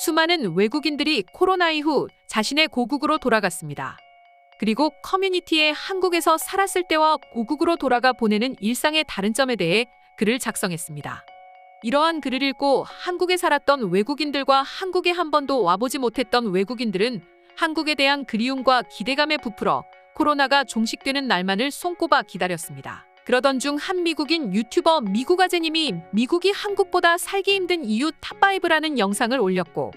수많은 외국인들이 코로나 이후 자신의 고국으로 돌아갔습니다. 그리고 커뮤니티에 한국에서 살았을 때와 고국으로 돌아가 보내는 일상의 다른 점에 대해 글을 작성했습니다. 이러한 글을 읽고 한국에 살았던 외국인들과 한국에 한 번도 와보지 못했던 외국인들은 한국에 대한 그리움과 기대감에 부풀어 코로나가 종식되는 날만을 손꼽아 기다렸습니다. 그러던 중 한 미국인 유튜버 미국아재님이 미국이 한국보다 살기 힘든 이유 탑5라는 영상을 올렸고,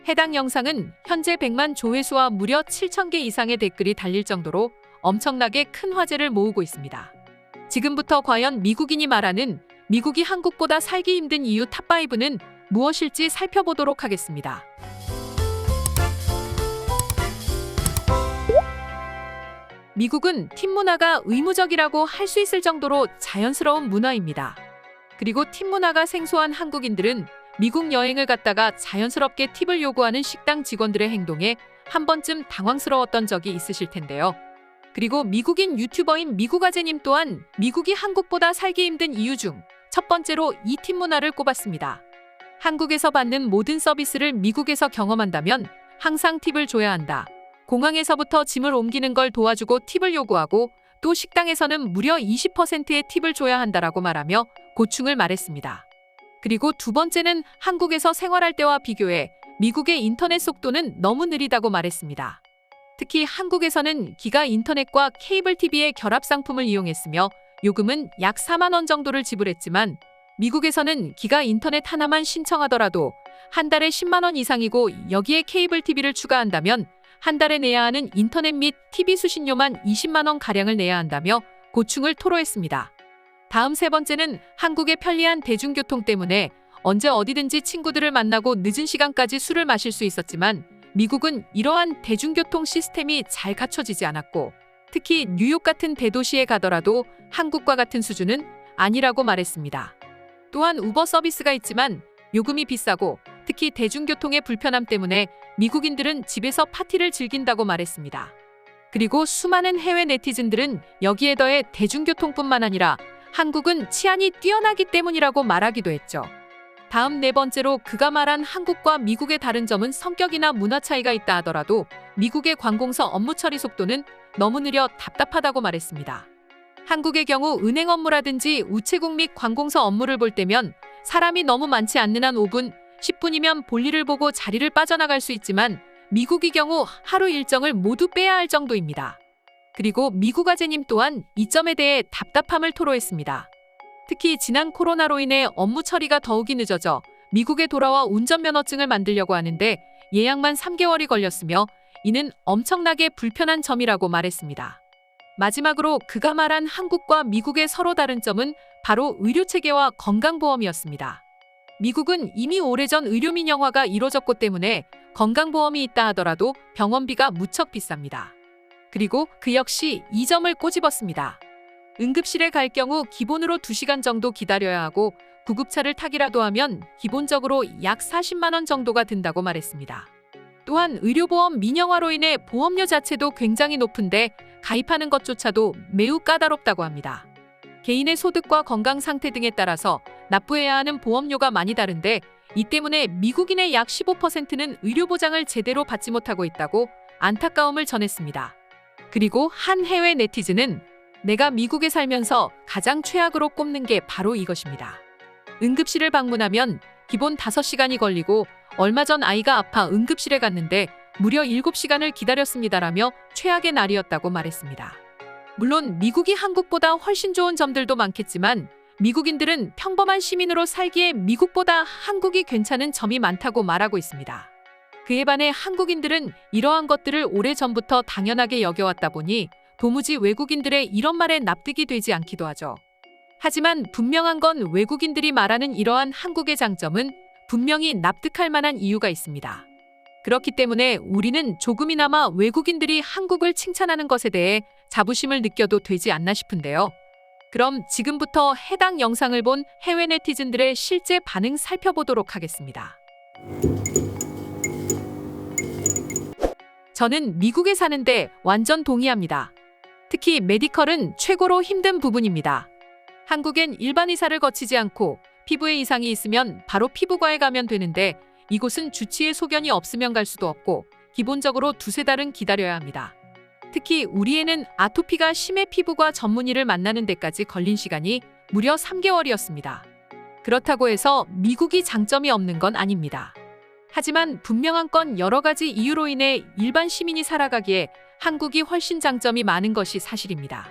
해당 영상은 현재 100만 조회수와 무려 7,000개 이상의 댓글이 달릴 정도로 엄청나게 큰 화제를 모으고 있습니다. 지금부터 과연 미국인이 말하는 미국이 한국보다 살기 힘든 이유 탑5는 무엇일지 살펴보도록 하겠습니다. 미국은 팀 문화가 의무적이라고 할 수 있을 정도로 자연스러운 문화입니다. 그리고 팀 문화가 생소한 한국인들은 미국 여행을 갔다가 자연스럽게 팁을 요구하는 식당 직원들의 행동에 한 번쯤 당황스러웠던 적이 있으실 텐데요. 그리고 미국인 유튜버인 미국아재님 또한 미국이 한국보다 살기 힘든 이유 중 첫 번째로 이 팀 문화를 꼽았습니다. 한국에서 받는 모든 서비스를 미국에서 경험한다면 항상 팁을 줘야 한다. 공항에서부터 짐을 옮기는 걸 도와주고 팁을 요구하고 또 식당에서는 무려 20%의 팁을 줘야 한다라고 말하며 고충을 말했습니다. 그리고 두 번째는 한국에서 생활할 때와 비교해 미국의 인터넷 속도는 너무 느리다고 말했습니다. 특히 한국에서는 기가 인터넷과 케이블 TV의 결합 상품을 이용했으며 요금은 약 4만 원 정도를 지불했지만 미국에서는 기가 인터넷 하나만 신청하더라도 한 달에 10만 원 이상이고 여기에 케이블 TV를 추가한다면 한 달에 내야 하는 인터넷 및 TV 수신료만 20만 원 가량을 내야 한다며 고충을 토로했습니다. 다음 세 번째는 한국의 편리한 대중교통 때문에 언제 어디든지 친구들을 만나고 늦은 시간까지 술을 마실 수 있었지만 미국은 이러한 대중교통 시스템이 잘 갖춰지지 않았고 특히 뉴욕 같은 대도시에 가더라도 한국과 같은 수준은 아니라고 말했습니다. 또한 우버 서비스가 있지만 요금이 비싸고 특히 대중교통의 불편함 때문에 미국인들은 집에서 파티를 즐긴다고 말했습니다. 그리고 수많은 해외 네티즌들은 여기에 더해 대중교통뿐만 아니라 한국은 치안이 뛰어나기 때문이라고 말하기도 했죠. 다음 네 번째로 그가 말한 한국과 미국의 다른 점은 성격이나 문화 차이가 있다 하더라도 미국의 관공서 업무 처리 속도는 너무 느려 답답하다고 말했습니다. 한국의 경우 은행 업무라든지 우체국 및 관공서 업무를 볼 때면 사람이 너무 많지 않는 한 5분, 10분이면 볼일을 보고 자리를 빠져나갈 수 있지만 미국의 경우 하루 일정을 모두 빼야 할 정도입니다. 그리고 미국아재님 또한 이 점에 대해 답답함을 토로했습니다. 특히 지난 코로나로 인해 업무 처리가 더욱이 늦어져 미국에 돌아와 운전면허증을 만들려고 하는데 예약만 3개월이 걸렸으며 이는 엄청나게 불편한 점이라고 말했습니다. 마지막으로 그가 말한 한국과 미국의 서로 다른 점은 바로 의료체계와 건강보험이었습니다. 미국은 이미 오래전 의료 민영화가 이뤄졌기 때문에 건강보험이 있다 하더라도 병원비가 무척 비쌉니다. 그리고 그 역시 이 점을 꼬집었습니다. 응급실에 갈 경우 기본으로 2시간 정도 기다려야 하고 구급차를 타기라도 하면 기본적으로 약 40만 원 정도가 든다고 말했습니다. 또한 의료보험 민영화로 인해 보험료 자체도 굉장히 높은데 가입하는 것조차도 매우 까다롭다고 합니다. 개인의 소득과 건강 상태 등에 따라서 납부해야 하는 보험료가 많이 다른데 이 때문에 미국인의 약 15%는 의료보장을 제대로 받지 못하고 있다고 안타까움을 전했습니다. 그리고 한 해외 네티즌은 내가 미국에 살면서 가장 최악으로 꼽는 게 바로 이것입니다. 응급실을 방문하면 기본 5시간이 걸리고 얼마 전 아이가 아파 응급실에 갔는데 무려 7시간을 기다렸습니다라며 최악의 날이었다고 말했습니다. 물론 미국이 한국보다 훨씬 좋은 점들도 많겠지만 미국인들은 평범한 시민으로 살기에 미국보다 한국이 괜찮은 점이 많다고 말하고 있습니다. 그에 반해 한국인들은 이러한 것들을 오래전부터 당연하게 여겨왔다 보니 도무지 외국인들의 이런 말에 납득이 되지 않기도 하죠. 하지만 분명한 건 외국인들이 말하는 이러한 한국의 장점은 분명히 납득할 만한 이유가 있습니다. 그렇기 때문에 우리는 조금이나마 외국인들이 한국을 칭찬하는 것에 대해 자부심을 느껴도 되지 않나 싶은데요. 그럼 지금부터 해당 영상을 본 해외 네티즌들의 실제 반응 살펴보도록 하겠습니다. 저는 미국에 사는데 완전 동의합니다. 특히 메디컬은 최고로 힘든 부분입니다. 한국엔 일반 의사를 거치지 않고 피부에 이상이 있으면 바로 피부과에 가면 되는데 이곳은 주치의 소견이 없으면 갈 수도 없고 기본적으로 두세 달은 기다려야 합니다. 특히 우리 애는 아토피가 심해 피부과 전문의를 만나는 데까지 걸린 시간이 무려 3개월이었습니다. 그렇다고 해서 미국이 장점이 없는 건 아닙니다. 하지만 분명한 건 여러 가지 이유로 인해 일반 시민이 살아가기에 한국이 훨씬 장점이 많은 것이 사실입니다.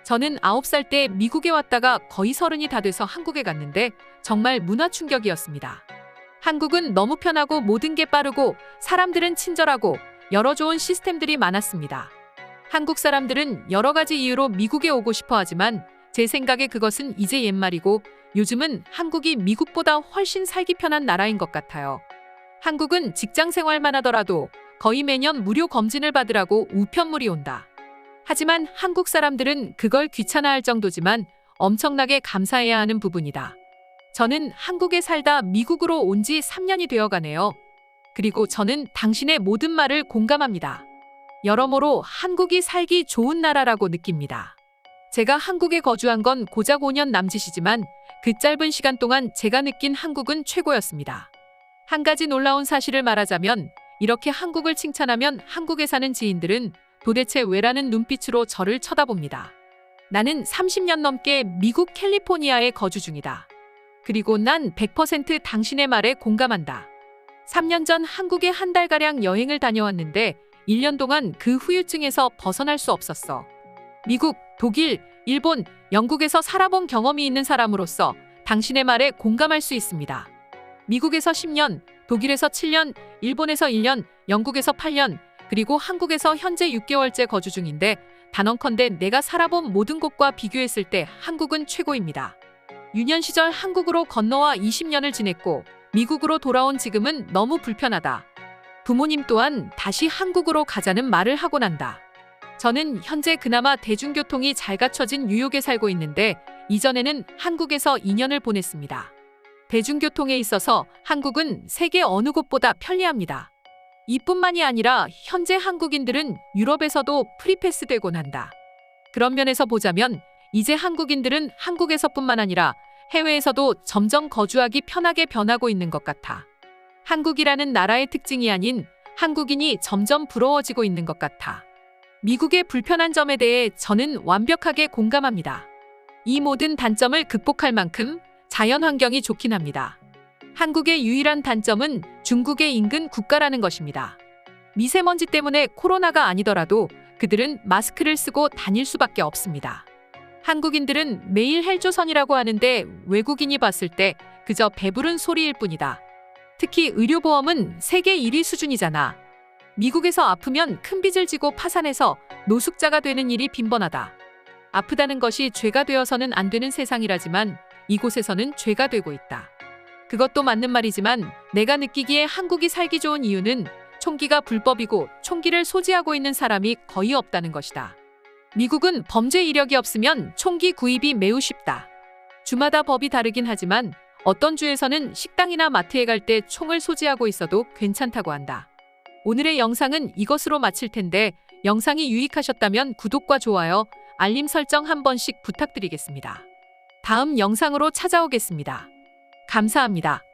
저는 9살 때 미국에 왔다가 거의 30이 다 돼서 한국에 갔는데 정말 문화 충격이었습니다. 한국은 너무 편하고 모든 게 빠르고 사람들은 친절하고 여러 좋은 시스템들이 많았습니다. 한국 사람들은 여러 가지 이유로 미국에 오고 싶어 하지만 제 생각에 그것은 이제 옛말이고 요즘은 한국이 미국보다 훨씬 살기 편한 나라인 것 같아요. 한국은 직장 생활만 하더라도 거의 매년 무료 검진을 받으라고 우편물이 온다. 하지만 한국 사람들은 그걸 귀찮아할 정도지만 엄청나게 감사해야 하는 부분이다. 저는 한국에 살다 미국으로 온 지 3년이 되어 가네요. 그리고 저는 당신의 모든 말을 공감합니다. 여러모로 한국이 살기 좋은 나라라고 느낍니다. 제가 한국에 거주한 건 고작 5년 남짓이지만 그 짧은 시간 동안 제가 느낀 한국은 최고였습니다. 한 가지 놀라운 사실을 말하자면 이렇게 한국을 칭찬하면 한국에 사는 지인들은 도대체 왜라는 눈빛으로 저를 쳐다봅니다. 나는 30년 넘게 미국 캘리포니아에 거주 중이다. 그리고 난 100% 당신의 말에 공감한다. 3년 전 한국에 한 달가량 여행을 다녀왔는데 1년 동안 그 후유증에서 벗어날 수 없었어. 미국, 독일, 일본, 영국에서 살아본 경험이 있는 사람으로서 당신의 말에 공감할 수 있습니다. 미국에서 10년, 독일에서 7년, 일본에서 1년, 영국에서 8년, 그리고 한국에서 현재 6개월째 거주 중인데 단언컨대 내가 살아본 모든 곳과 비교했을 때 한국은 최고입니다. 유년 시절 한국으로 건너와 20년을 지냈고 미국으로 돌아온 지금은 너무 불편하다. 부모님 또한 다시 한국으로 가자는 말을 하곤 한다. 저는 현재 그나마 대중교통이 잘 갖춰진 뉴욕에 살고 있는데 이전에는 한국에서 2년을 보냈습니다. 대중교통에 있어서 한국은 세계 어느 곳보다 편리합니다. 이뿐만이 아니라 현재 한국인들은 유럽에서도 프리패스되곤 한다. 그런 면에서 보자면 이제 한국인들은 한국에서뿐만 아니라 해외에서도 점점 거주하기 편하게 변하고 있는 것 같아. 한국이라는 나라의 특징이 아닌 한국인이 점점 부러워지고 있는 것 같아. 미국의 불편한 점에 대해 저는 완벽하게 공감합니다. 이 모든 단점을 극복할 만큼 자연 환경이 좋긴 합니다. 한국의 유일한 단점은 중국의 인근 국가라는 것입니다. 미세먼지 때문에 코로나가 아니더라도 그들은 마스크를 쓰고 다닐 수밖에 없습니다. 한국인들은 매일 헬조선이라고 하는데 외국인이 봤을 때 그저 배부른 소리일 뿐이다. 특히 의료보험은 세계 1위 수준이잖아. 미국에서 아프면 큰 빚을 지고 파산해서 노숙자가 되는 일이 빈번하다. 아프다는 것이 죄가 되어서는 안 되는 세상이라지만 이곳에서는 죄가 되고 있다. 그것도 맞는 말이지만 내가 느끼기에 한국이 살기 좋은 이유는 총기가 불법이고 총기를 소지하고 있는 사람이 거의 없다는 것이다. 미국은 범죄 이력이 없으면 총기 구입이 매우 쉽다. 주마다 법이 다르긴 하지만 어떤 주에서는 식당이나 마트에 갈 때 총을 소지하고 있어도 괜찮다고 한다. 오늘의 영상은 이것으로 마칠 텐데 영상이 유익하셨다면 구독과 좋아요, 알림 설정 한 번씩 부탁드리겠습니다. 다음 영상으로 찾아오겠습니다. 감사합니다.